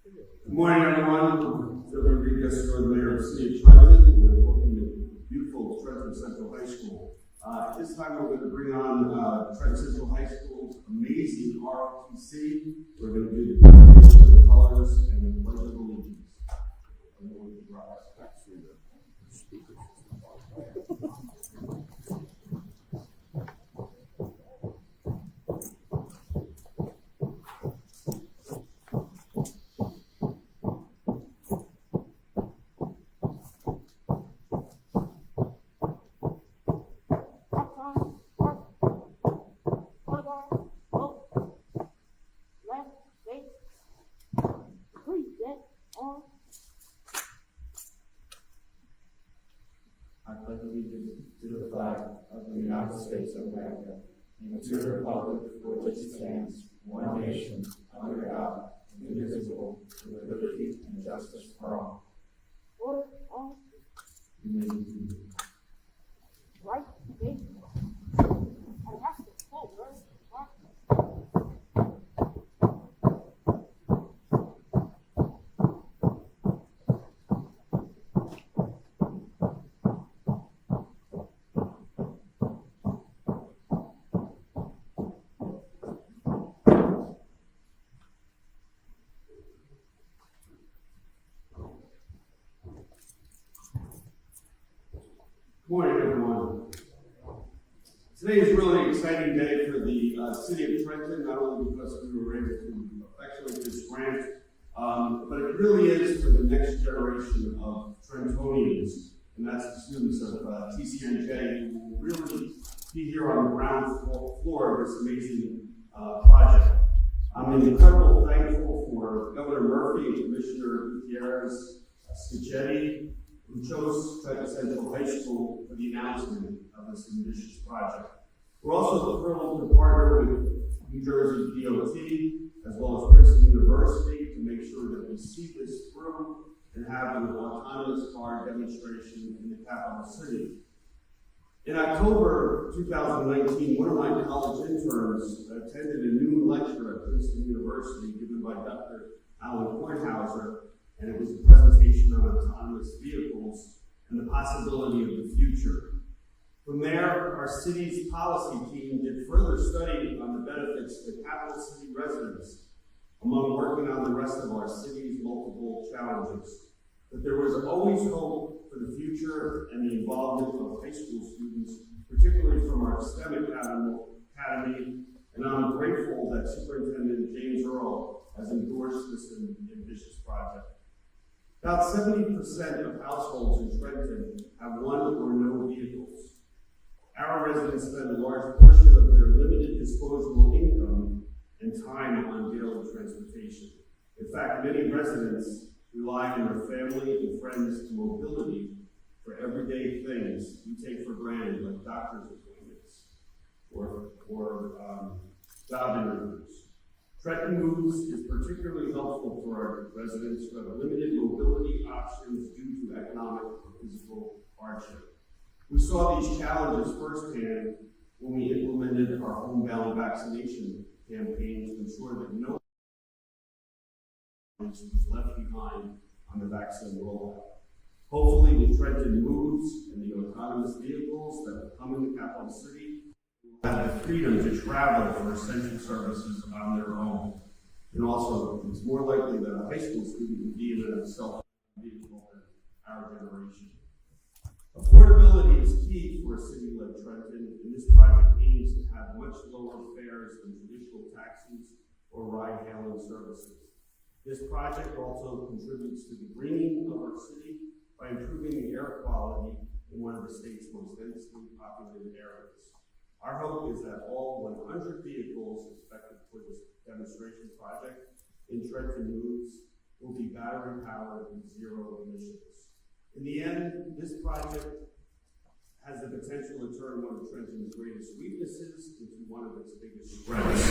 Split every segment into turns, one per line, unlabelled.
Good morning, everyone. February Regas, the Mayor of the City of Trenton, and welcome to beautiful Trenton Central High School. At this time, we're going to bring on Trenton Central High School's amazing ROTC. We're going to do the presentation of the colors and the pledge of allegiance.
I pledge allegiance to the flag of the United States of America and to the republic for which it stands, one nation, under God, indivisible, with liberty and justice for all.
Order on right face and have to forward.
Good morning, everyone. Today is really an exciting day for the City of Trenton, not only because we were able to effectuate this grant, but it really is for the next generation of Trentonians, and that's the students of TCNJ, who will really be here on the ground floor of this amazing project. I'm incredibly thankful for Governor Murphy and Commissioner Gutierrez Schichetti, who chose Trenton Central High School for the announcement of this ambitious project. We're also thrilled to partner with New Jersey DOT as well as Princeton University to make sure that we see this through and have an autonomous car demonstration in the capital city. In October 2019, one of my college interns attended a noon lecture at Princeton University given by Dr. Alan Kornhauser, and it was a presentation on autonomous vehicles and the possibility of the future. From there, our city's policy team did further study on the benefits to capital city residents among working on the rest of our city's multiple challenges. But there was always hope for the future and the involvement of high school students, particularly from our STEM Academy, and I'm grateful that Superintendent James Earl has endorsed this ambitious project. About 70% of households in Trenton have one or no vehicles. Our residents spend a large portion of their limited disposable income and time on daily transportation. In fact, many residents rely on their family and friends' mobility for everyday things we take for granted, like doctor's appointments or job interviews. Trenton Moves is particularly helpful for our residents who have limited mobility options due to economic or physical hardship. We saw these challenges firsthand when we implemented our homebound vaccination campaign to ensure that no one was left behind on the vaccine rollout. Hopefully, the Trenton Moves and the autonomous vehicles that will come in the capital city have the freedom to travel for essential services on their own. And also, it's more likely that a high school student will be in a self-vehicle than our generation. Affordability is key for a city like Trenton, and this project aims to have much lower fares than traditional taxis or ride-hailing services. This project also contributes to the greening of our city by improving the air quality in one of the state's most densely populated areas. Our hope is that all 100 vehicles expected for this demonstration project in Trenton Moves will be battery powered and zero emissions. In the end, this project has the potential to turn one of Trenton's greatest weaknesses into one of its biggest strengths.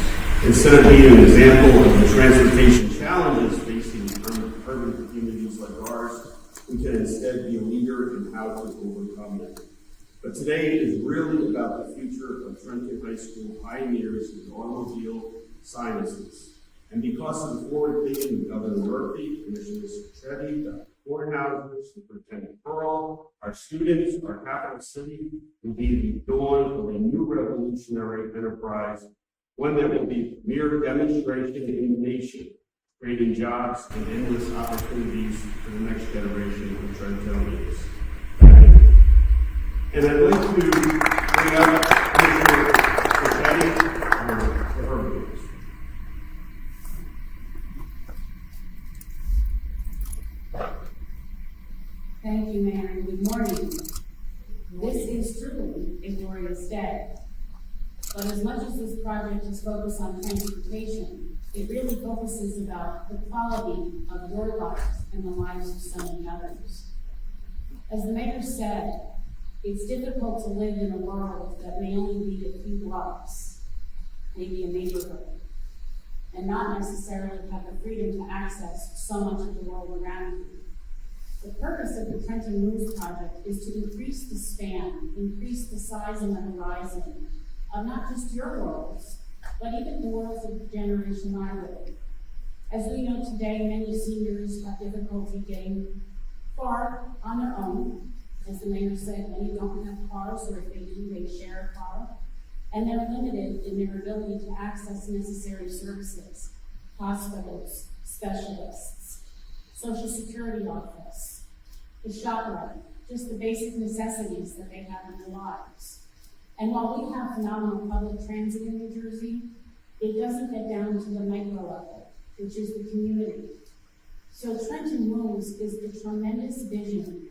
Instead of being an example of the transportation challenges facing urban communities like ours, we can instead be a leader in how to overcome them. But today is really about the future of Trenton High School pioneers in automobile sciences. And because of the forward thinking of Governor Murphy, Commissioners Tretti, Dr. Kornhauser, Superintendent Pearl, our students, our capital city will be the dawn of a new revolutionary enterprise, one that will be mere demonstration in the nation, creating jobs and endless opportunities for the next generation of Trentonians. And I'd like to bring up Commissioner Tretti for her views.
Thank you, Mayor, and good morning. This is truly a glorious day. But as much as this project is focused on transportation, it really focuses about the quality of your lives and the lives of so many others. As the mayor said, it's difficult to live in a world that may only be a few blocks, maybe a neighborhood, and not necessarily have the freedom to access so much of the world around you. The purpose of the Trenton MOVES project is to increase the span, increase the size and the horizon of not just your worlds, but even the worlds of the generation I live. As we know today, many seniors have difficulty getting far on their own. As the mayor said, many don't have cars, or if they do, they share a car. And they're limited in their ability to access necessary services, hospitals, specialists, Social Security office, the ShopRite, just the basic necessities that they have in their lives. And while we have phenomenal public transit in New Jersey, it doesn't get down to the micro level, which is the community. So Trenton MOVES is the tremendous vision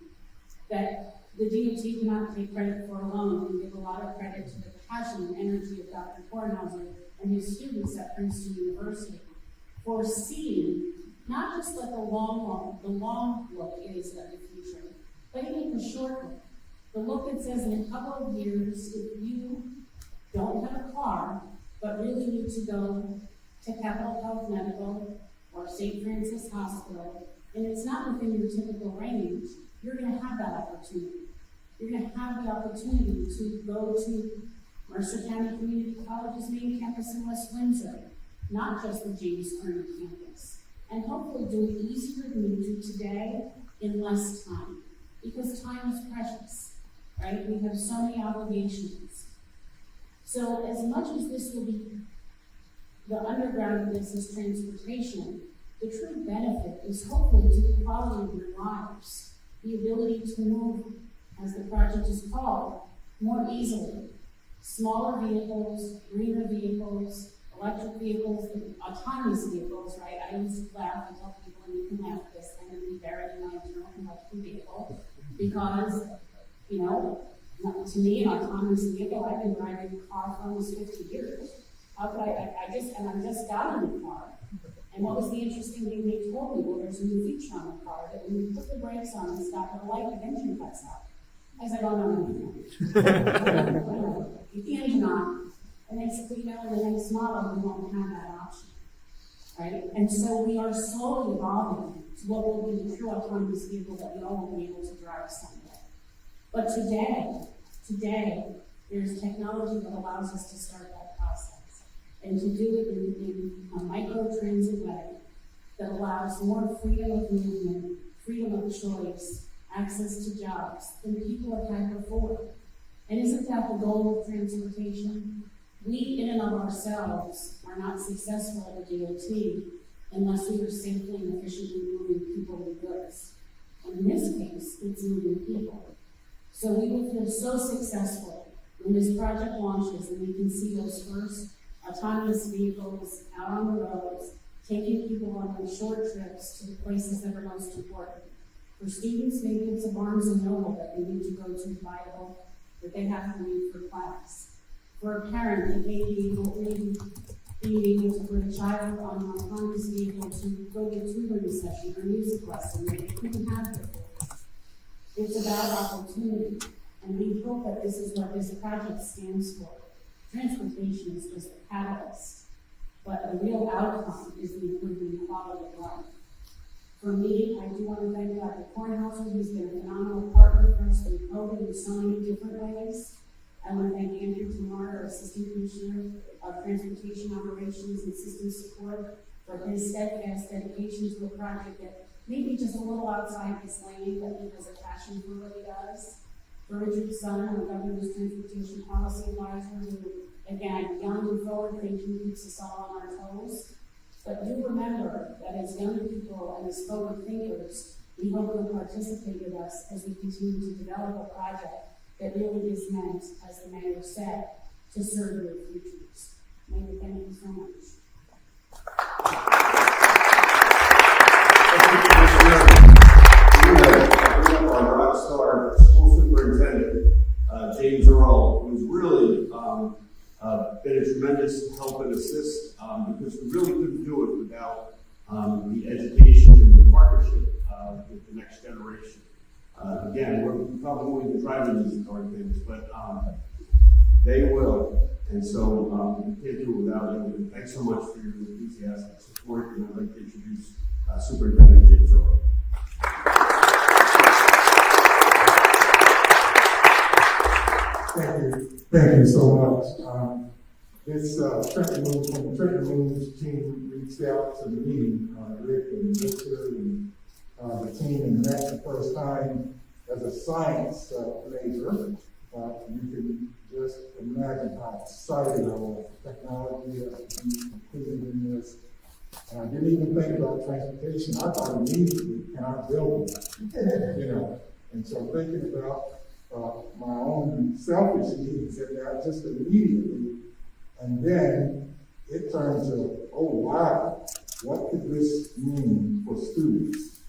that the DOT cannot take credit for alone. We give a lot of credit to the passion and energy of Dr. Kornhauser and his students at Princeton University for seeing not just what the long look is of the future, but even the short look. The look that says in a couple of years, if you don't have a car, but really need to go to Capital Health Medical or St. Francis Hospital, and it's not within your typical range, you're going to have that opportunity. You're going to have the opportunity to go to Mercer County Community College's main campus in West Windsor, not just the James Kearney campus, and hopefully do it easier than you do today in less time, because time is precious, right? We have so many obligations. So as much as this will be the underground of this is transportation, the true benefit is hopefully to the quality of your lives, the ability to move, as the project is called, more easily. Smaller vehicles, greener vehicles, electric vehicles, and autonomous vehicles, right? I always laugh and tell people, and you can laugh at this, I'm going to be buried in my internal combustion vehicle, because, you know, to me, an autonomous vehicle, I've been driving a car for almost 50 years. How could I just got in the car. And what was the interesting thing they told me? Well, there's a new feature on the car that when you put the brakes on and stop at a light, the engine cuts out. I said, oh, no. Keep the engine on. And they said, you know, in the next model, we won't have that option, right? And so we are slowly evolving to what will be the true autonomous vehicle that we all will be able to drive someday. But today, there's technology that allows us to start that process and to do it in a micro-transit way that allows more freedom of movement, freedom of choice, access to jobs than people have had before. And isn't that the goal of transportation? We, in and of ourselves, are not successful at the DOT unless we are safely and efficiently moving people and goods. And in this case, it's moving people. So we will feel so successful when this project launches and we can see those first autonomous vehicles out on the roads, taking people on those short trips to the places that are most important. For students, maybe it's a Barnes & Noble that they need to go to buy a book that they have to read for class. For a parent, it may be being able to put a child on an autonomous vehicle to go to a tutoring session or music lesson that they couldn't have before. It's about opportunity, and we hope that this is what this project stands for. Transportation is just a catalyst, but the real outcome is the improvement in quality of life. For me, I do want to thank Dr. Kornhauser, who's been a phenomenal partner for us through COVID in so many different ways. I want to thank Andrew Tamar, our Assistant Commissioner of Transportation Operations and System Support, for his steadfast dedication to a project that may be just a little outside his lane, but he has a passion for what he does. For Richard's son, our governor's transportation policy advisor, who, again, young and forward-thinking, keeps us all on our toes. But do remember that as young people and as forward thinkers, we hope you'll participate with us as we continue to develop a project that really is meant, as the mayor said, to serve your futures. Mayor, thank you so much.
Our rock star school superintendent, James Earl, who's really been a tremendous help and assist because we really couldn't do it without the education and the partnership with the next generation. Again, we're probably won't even driving these hard things, but they will. And so we can't do it without you. And thanks so much for your enthusiastic support. And I'd like to introduce Superintendent James Earl.
Thank you so much. This Trenton Moves team reached out to me, Rick and Victor and the team, and met the first time as a science major. You can just imagine how excited I was. Technology has been included in this. And I didn't even think about transportation. I thought immediately, can I build it? You know, and so thinking about my own selfish needs and that just immediately, and then it turned to, oh wow, what could this mean for students?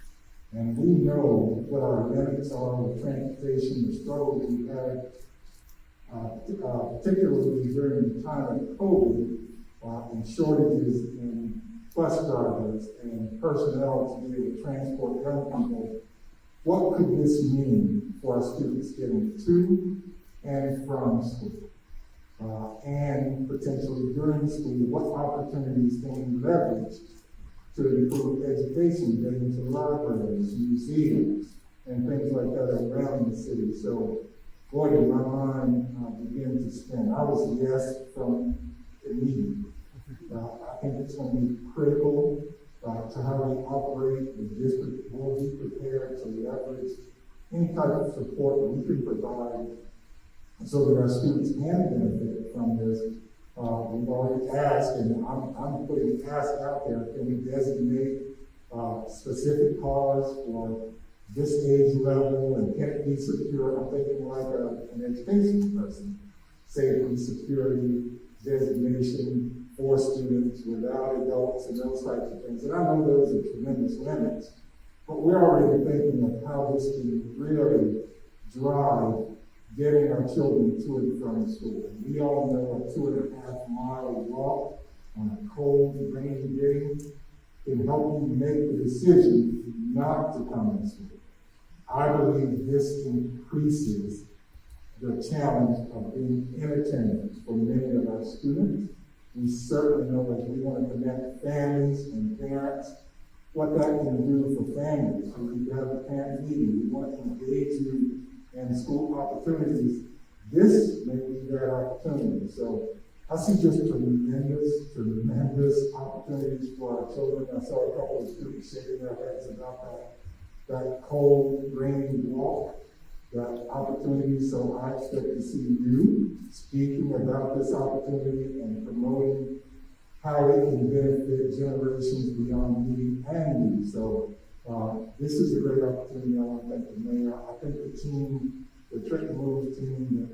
And we know what our limits are with transportation, the struggles we had, particularly during the time of COVID, and shortages in bus drivers and personnel to be able to transport young people. What could this mean for our students getting to and from school? And potentially during school, what opportunities can we leverage to improve education, getting to libraries, museums, and things like that around the city? So, boy, did my mind begin to spin. I was a yes from immediately. I think it's going to be critical to how we operate. The district will be prepared to leverage any type of support that we can provide so that our students can benefit from this. We've already asked, and I'm putting the ask out there, can we designate specific cars for this age level, and can it be secure? I'm thinking like an education person, safety, security, designation for students without adults and those types of things. And I know those are tremendous limits, but we're already thinking of how this can really drive getting our children to and from school. And we all know a 2.5-mile walk on a cold, rainy day can help you make the decision not to come to school. I believe this increases the challenge of being in attendance for many of our students. We certainly know that we want to connect families and parents, what that can do for families. So we have a parent meeting, we want to engage you in school opportunities. This may be that opportunity. So I see just tremendous opportunities for our children. I saw a couple of students shaking their heads about that cold, rainy walk, that opportunity. So I expect to see you speaking about this opportunity and promoting how it can benefit generations beyond me and you. So this is a great opportunity. I want to thank the mayor. I think the team, the Trenton MOVES team,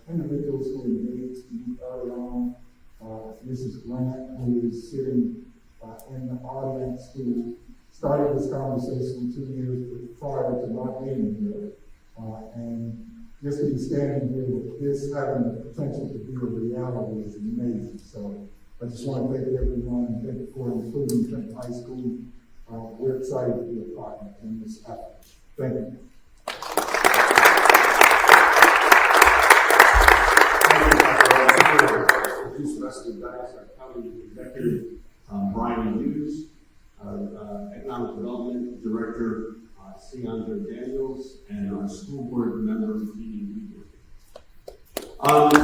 the individuals who engaged me early on, Mrs. Grant, who is sitting in the audience, who started this conversation 2 years prior to my being here. And just to be standing here with this having the potential to be a reality is amazing. So I just want to thank everyone and thank you for including Trenton High School. We're excited to be a partner in this effort. Thank you.
Introduce the rest of the guys, our county executive, Brian Hughes, economic development director, Seandra Daniels, and our school board member, Jeannie Weaver. I wanted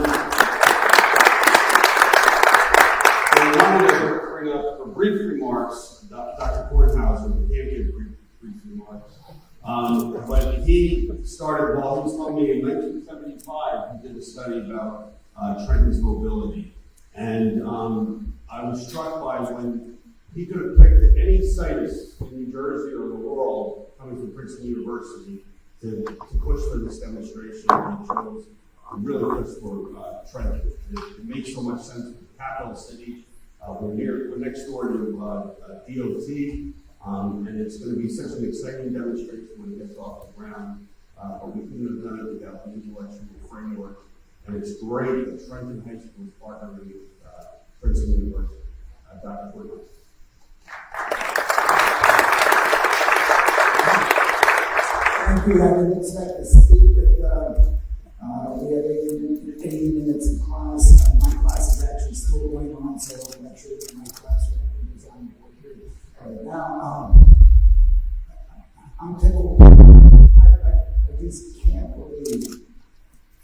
to bring up a brief remark remarks. Dr. Kornhauser can't give brief remarks. But he started, while he was telling me in 1975, he did a study about Trenton's mobility. And I was struck by when he could have picked any site in New Jersey or the world coming from Princeton University to push for this demonstration. And he chose really push for Trenton. It makes so much sense with the capital city. We're next door to DOT, and it's going to be such an exciting demonstration when it gets off the ground. But we couldn't have done it without the intellectual framework. And it's great that Trenton High School is partnering with Princeton University. Dr. Porter.
Thank you. I didn't expect to speak, but we had 80 minutes in class. My class is actually still going on, so I'm not sure that my class is on board here right now. I'm tickled. I just can't believe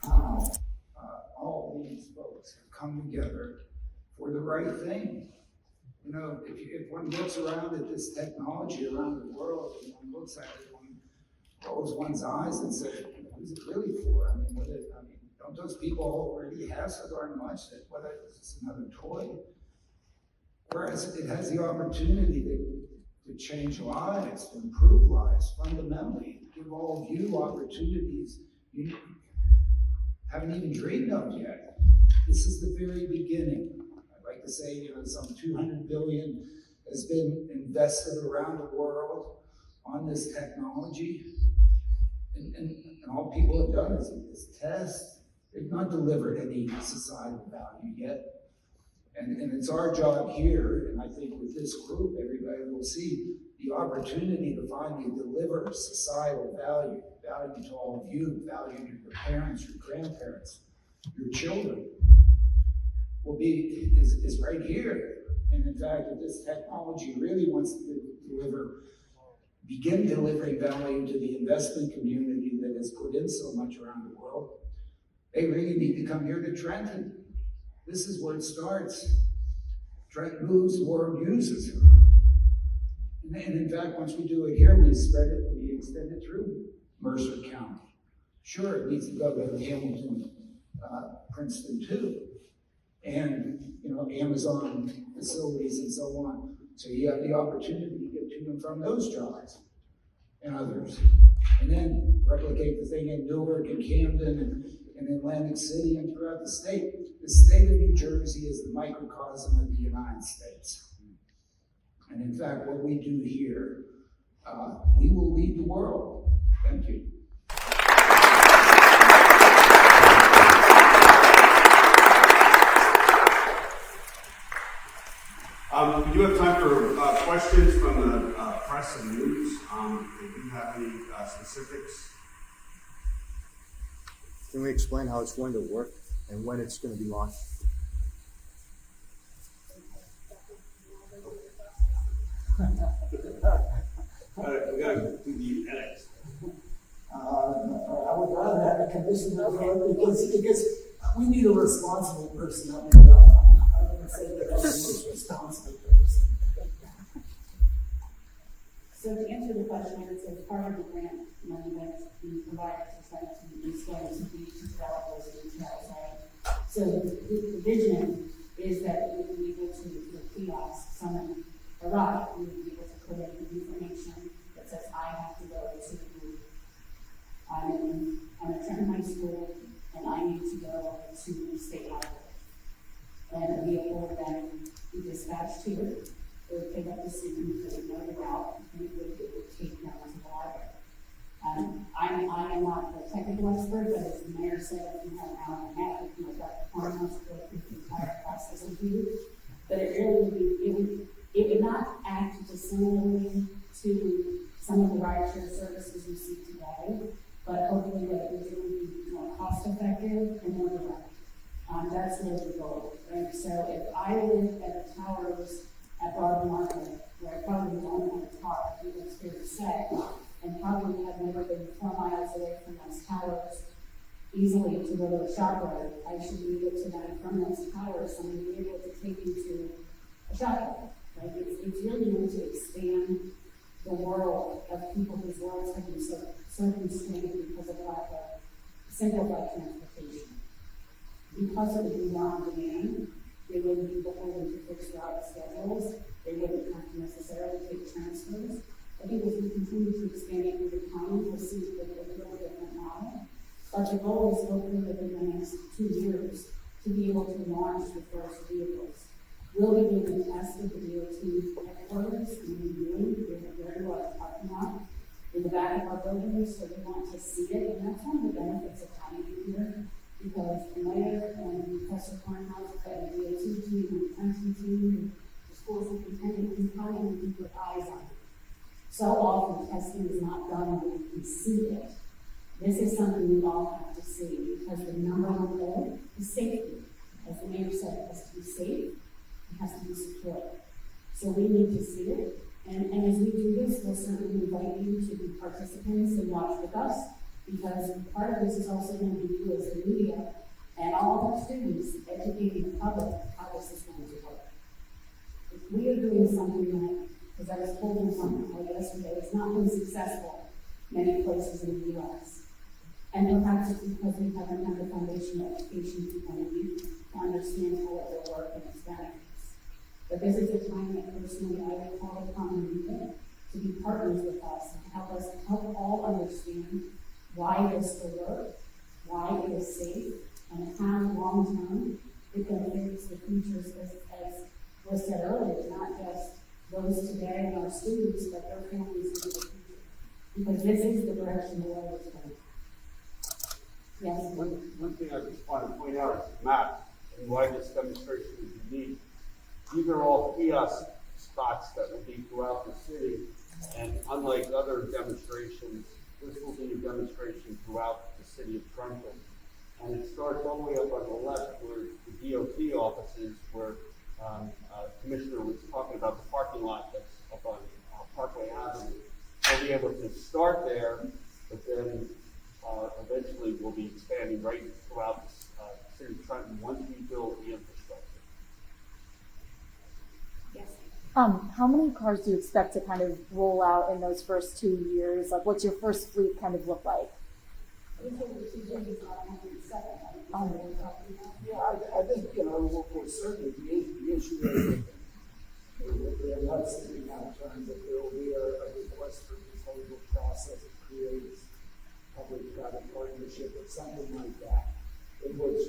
how all these folks have come together for the right thing. You know, if one looks around at this technology around the world, and one looks at it, one rolls one's eyes and says, who's it really for? I mean, don't those people already have so darn much that whether it's just another toy? Whereas it has the opportunity to change lives, to improve lives fundamentally, give all of you opportunities you haven't even dreamed of yet. This is the very beginning. I'd like to say, you know, some 200 billion has been invested around the world on this technology. And all people have done is test. They've not delivered any societal value yet. And it's our job here, and I think with this group, everybody will see the opportunity to finally deliver societal value to all of you, value to your parents, your grandparents, your children, is right here. And in fact, if this technology really wants to begin delivering value to the investment community that has put in so much around the world, they really need to come here to Trenton. This is where it starts. Trenton moves, the world uses. And in fact, once we do it here, we extend it through Mercer County. Sure, it needs to go to Hamilton, Princeton too. And, you know, Amazon facilities and so on. So you have the opportunity to get to and from those jobs and others. And then replicate the thing in Newark and Camden and Atlantic City and throughout the state. The state of New Jersey is the microcosm of the United States. And in fact, what we do here, we will lead the world. Thank you.
We do have time for questions from the press and news. If you have any specifics.
Can we explain how it's going to work and when it's going to be launched?
We got to do the edits.
I would rather have a commissioner because we need a responsible person up here. I wouldn't say that I'm the most responsible person.
So to answer the question, I would say part of the grant money that's being provided to Trenton is going to be to develop those details, right? So the vision is that we will be able to, through kiosk, someone arrive, we will be able to put in information that says, I have to go to, I'm at Trenton High School, and I need to go to State Library. And a vehicle would then be dispatched here. It would pick up the student, it would know the route, and it would take them to the library. I am not the technical expert, but as the mayor said, if you have an hour and a half, you know, Dr. Kornhauser to go through the entire process with you. But it really would be, it would not act dissimilarly to some of the rideshare services you see today, but hopefully that it would be more cost effective and more direct. That's really the goal, right? So if I live at the towers at Broad Market, where I probably don't have a car, I think that's fair to say, and probably have never been 4 miles away from those towers easily to go to a ShopRite, I should be able to then from those towers, someone be able to take you to a ShopRite, right? It's really meant to expand the world of people whose lives have been circumscribed because of lack of simplified transportation. Because it would be on demand, they wouldn't be beholden to fixed route schedules, they wouldn't have to necessarily take transfers. I think as we continue to expand it through the county, we'll see a little different model. But the goal is hopefully within the next 2 years to be able to launch the first vehicles. We'll be doing a test at the DOT headquarters in New we have a very large parking lot in the back of our building, so we want to see it, and that's one of the benefits of having it here, because the mayor and Professor Cornhouse and the DOT team and the Trenton team and the school superintendent can come in and keep their eyes on it. So often testing is not done when you can see it. This is something we all have to see, because the number one goal is safety. As the mayor said, it has to be safe, it has to be secure. So we need to see it, and as we do this, we'll certainly invite you to be participants and watch with us, because part of this is also going to be you as the media and all of our students educating the public how this is going to work. If we are doing something like, because I was told in something yesterday, it's not been successful many places in the U.S. And perhaps it's because we haven't had the foundational education people need to understand how it will work and its benefits. But this is a time that personally I would call upon you to be partners with us and help all understand why this will work, why it is safe, and how long-term it benefits the futures, as was said earlier, not just those today and our students, but their families in the future. Because this is the direction the world is going. Yes?
One thing I just want to point out is the map and why this demonstration is unique. These are all kiosk spots that will be throughout the city, and unlike other demonstrations, this will be a demonstration throughout the city of Trenton. And it starts all the way up on the left where the DOT office is, where Commissioner was talking about the parking lot that's up on Parkway Avenue. We'll be able to start there, but then eventually we'll be expanding right throughout the city of Trenton once we build the infrastructure.
Yes.
How many cars do you expect to kind of roll out in those first 2 years? Like, what's your first fleet kind of look like?
Yeah, I think, we'll certainly the issue is that there must be now terms that there will be a request for proposal process that creates public-private partnership or something like that, in which,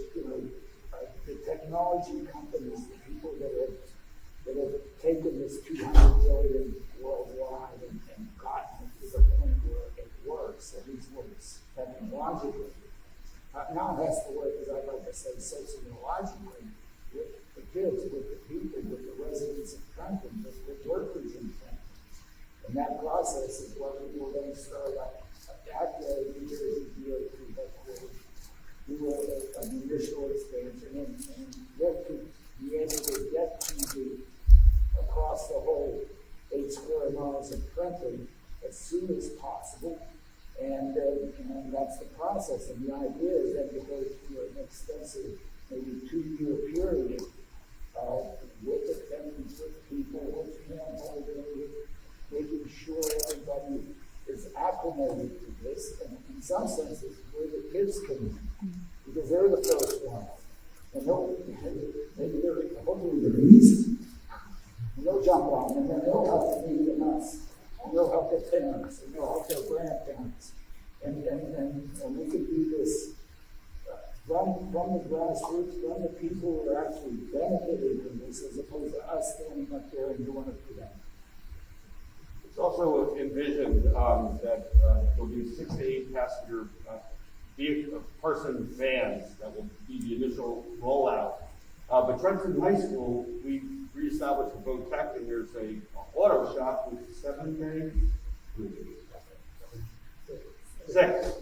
the technology companies, the people that have taken this 200 billion worldwide and gotten it to the point where it works, at least works technologically. Now it has to work, as I like to say, sociologically, with the kids, with the people, with the residents of Trenton, with the workers in Trenton. And that process is what we will then start at the New Jersey DOT headquarters. We will an initial expansion and get to be able to get to across the whole 8 square miles of Trenton as soon as possible. And that's the process. And the idea is then to go through an extensive, maybe 2-year period with attendance, with people, with hand-holding, with making sure everybody is acclimated to this. And in some senses, where the kids come in, because they're the first ones. And maybe they're hopefully the least. And they'll jump on, and then they'll help the meet the nuts. And they'll help their parents, and they'll help their grandparents. And we can do this from the grassroots, from the people who are actually benefiting from this, as opposed to us standing up there and doing it for them.
It's also envisioned that there'll be 6 to 8 passenger person vans that will be the initial rollout. But Trenton High School, we reestablished the boat tech, and there's a auto shop with 7 bays. 6.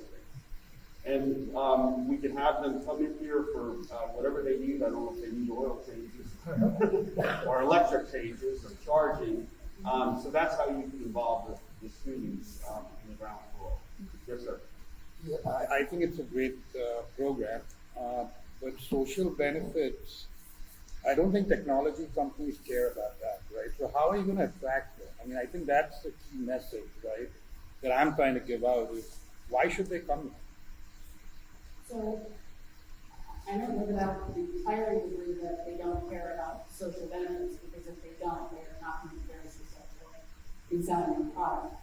And we can have them come in here for whatever they need. I don't know if they need oil changes or electric changes or charging. So that's how you can involve the students in the ground floor. Yes, sir.
I think it's a great program, but social benefits, I don't think technology companies care about that, right? So how are you going to attract them? I mean, I think that's the key message, right, that I'm trying to give out is why should they come?
So, I don't know that I would entirely agree that they don't care about social benefits, because if they don't, they are not going to be very successful in selling their product.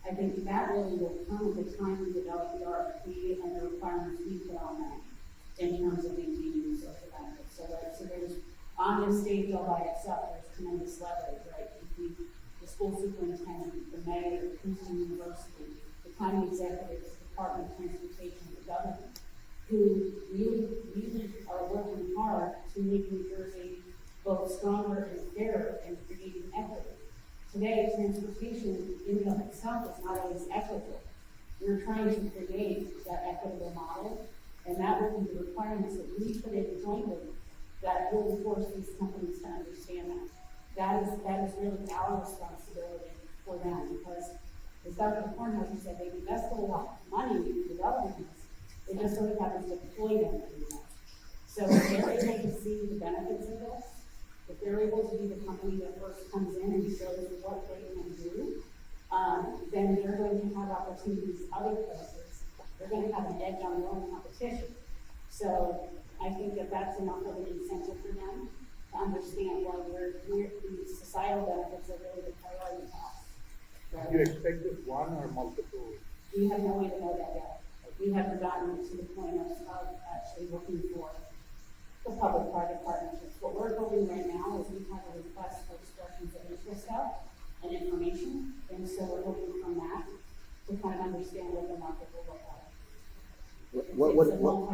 I think that really will come at the time we develop the RFP and the requirements we put on them in terms of maintaining the social benefits. So there's, on this stage all by itself, there's tremendous leverage, right? Between the school superintendent, the mayor, Princeton University, the county executives, the Department of Transportation, the government, who really are working hard to make New Jersey both stronger and fairer and creating equity. Today, transportation in and of itself is not always equitable. We're trying to create that equitable model, and that will be the requirements that we put in jointly that will force these companies to understand that. That is really our responsibility for them, because as Dr. Kornhauser said, they invested a lot of money in developing this. They just so happens to deploy them in that. So if they're able to see the benefits of this, if they're able to be the company that first comes in and shows what they can do, then they're going to have opportunities other places. They're going to have an edge on their own competition. So I think that that's enough of an incentive for them to understand why the societal benefits are really the priority cost.
Do you expect this one or multiple?
We have no way to know that yet. We haven't gotten to the point of actually looking for the public-private partnerships. What we're hoping right now is we have a request for expressions of interest out and information, and so we're hoping from that to kind of understand what the market will look like.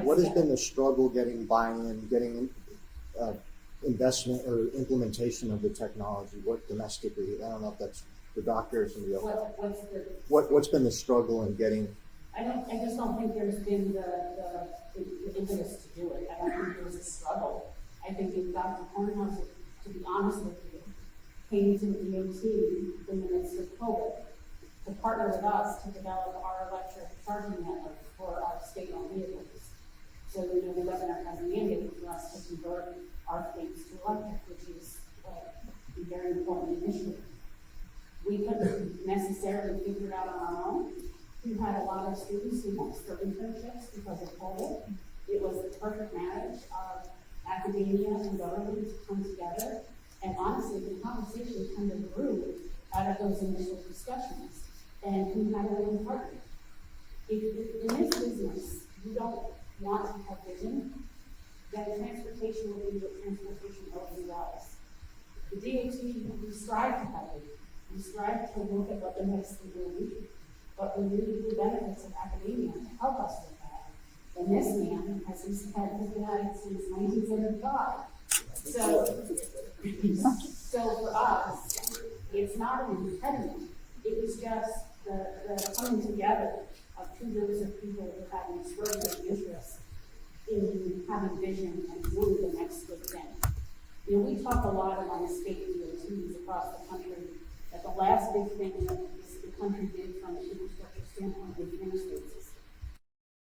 What has been the struggle getting buy-in, getting investment or implementation of the technology? What domestically? I don't know if that's the doctor or somebody else. What's been the struggle in getting?
I just don't think there's been the impetus to do it. I don't think there's a struggle. I think if Dr. Kornhauser, to be honest with you, came to the DOT in the midst of COVID to partner with us to develop our electric charging network for our state-owned vehicles. So, the governor has mandated for us to convert our fleets to electric, which is a very important initiative. We couldn't necessarily figure it out on our own. We had a lot of students who went for internships because of COVID. It was the perfect marriage of academia and government to come together. And honestly, the conversation kind of grew out of those initial discussions. And we had a willing partner. In this business, you don't want to have vision, then transportation will be what transportation always was. The DOT, we strive to have vision. We strive to look at what the next thing will be. But we need the benefits of academia to help us with that. And this man has been at it since 1975. So for us, it's not an impediment. It was just the coming together of two groups of people who have an extraordinary interest in having vision and doing the next good thing. We talk a lot among state DOTs across the country that the last big thing that the country did from an infrastructure standpoint with the interstates is